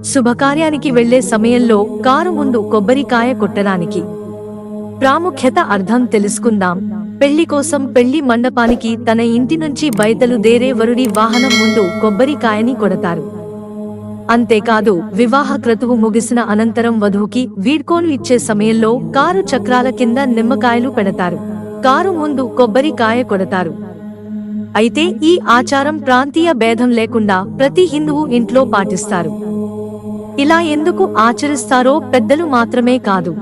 శుభకార్యానికి వెళ్లే సమయంలో కారు ముందు కొబ్బరికాయ కొట్టడానికి ప్రాముఖ్యత అర్థం తెలుసుకుందాం. పెళ్లి కోసం పెళ్లి మండపానికి తన ఇంటి నుంచి బయలుదేరే వరుడి వాహనం ముందు కొబ్బరికాయని కొడతారు. అంతేకాదు, వివాహ క్రతువు ముగిసిన అనంతరం వధువుకి వీడ్కోలు ఇచ్చే సమయంలో కారు చక్రాల కింద నిమ్మకాయలు పెడతారు. కారు ముందు కొబ్బరికాయ కొడతారు. అయితే ఈ ఆచారం ప్రాంతీయ భేదం లేకుండా ప్రతి హిందువు ఇంట్లో పాటిస్తారు. ఇలా ఎందుకు ఆచరిస్తారో పెద్దలు మాత్రమే కాదు,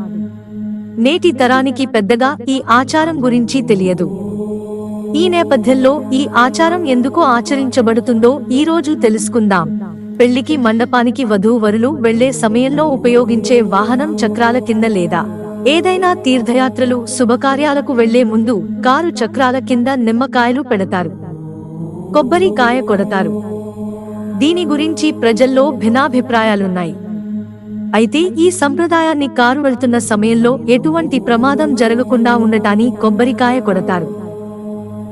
నేటి తరానికి పెద్దగా ఈ ఆచారం గురించి తెలియదు. ఈ నేపథ్యంలో ఈ ఆచారం ఎందుకు ఆచరించబడుతుందో ఈరోజు తెలుసుకుందాం. పెళ్లికి మండపానికి వధూవరులు వెళ్లే సమయంలో ఉపయోగించే వాహనం చక్రాల కింద లేదా ఏదైనా తీర్థయాత్రలు శుభకార్యాలకు వెళ్లే ముందు కారు చక్రాల కింద నిమ్మకాయలు పెడతారు, కొబ్బరికాయ కొడతారు. దీని గురించి ప్రజల్లో భిన్నాభిప్రాయాలున్నాయి. అయితే ఈ సంప్రదాయాన్ని కారు వెళ్తున్న సమయంలో ఎటువంటి ప్రమాదం జరగకుండా ఉండటాన్ని కొబ్బరికాయ కొడతారు.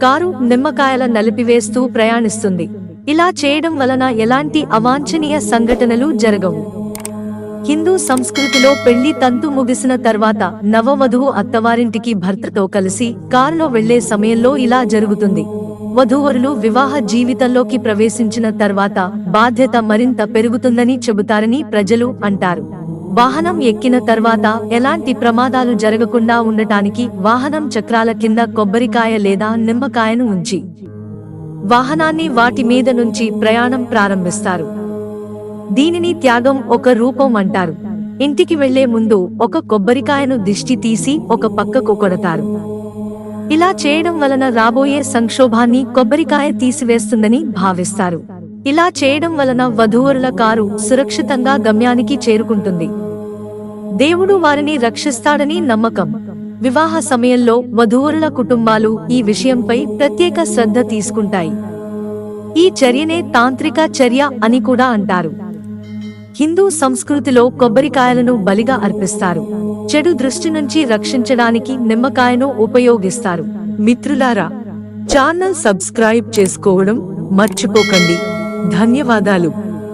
కారు నిమ్మకాయల నలిపివేస్తూ ప్రయాణిస్తుంది. ఇలా చేయడం వలన ఎలాంటి అవాంఛనీయ సంఘటనలు జరగవు. హిందూ సంస్కృతిలో పెళ్లి తంతు ముగిసిన తర్వాత నవవధువు అత్తవారింటికి భర్తతో కలిసి కారులో వెళ్లే సమయంలో ఇలా జరుగుతుంది. వధూవరులు వివాహ జీవితంలోకి ప్రవేశించిన తర్వాత బాధ్యత మరింత పెరుగుతుందని చెబుతారని ప్రజలు అంటారు. వాహనం ఎక్కిన తర్వాత ఎలాంటి ప్రమాదాలు జరగకుండా ఉండటానికి వాహనం చక్రాల కింద కొబ్బరికాయ లేదా నిమ్మకాయను ఉంచి వాహనాన్ని వాటి మీద నుంచి ప్రయాణం ప్రారంభిస్తారు. దీనిని త్యాగం ఒక రూపం అంటారు. ఇంటికి వెళ్లే ముందు ఒక కొబ్బరికాయను దిష్టి తీసి ఒక పక్కకు కొడతారు. ఇలా చేయడం వలన రాబోయే సంక్షోభాన్ని కొబ్బరికాయ తీసివేస్తుందని భావిస్తారు. ఇలా చేయడం వలన వధూవరుల కారు సురక్షితంగా గమ్యానికి చేరుకుంటుంది. దేవుడు వారిని రక్షిస్తాడని నమ్మకం. వివాహ సమయంలో వధూవరుల కుటుంబాలు ఈ విషయంపై ప్రత్యేక శ్రద్ధ తీసుకుంటాయి. ఈ చర్యనే తాంత్రిక చర్య అని కూడా అంటారు. హిందూ సంస్కృతిలో కొబ్బరికాయలను బలిగా అర్పిస్తారు. చెడు దృష్టి నుంచి రక్షించడానికి నిమ్మకాయను ఉపయోగిస్తారు. మిత్రులారా, ఛానల్ సబ్స్క్రైబ్ చేసుకోవడం మర్చిపోకండి. ధన్యవాదాలు.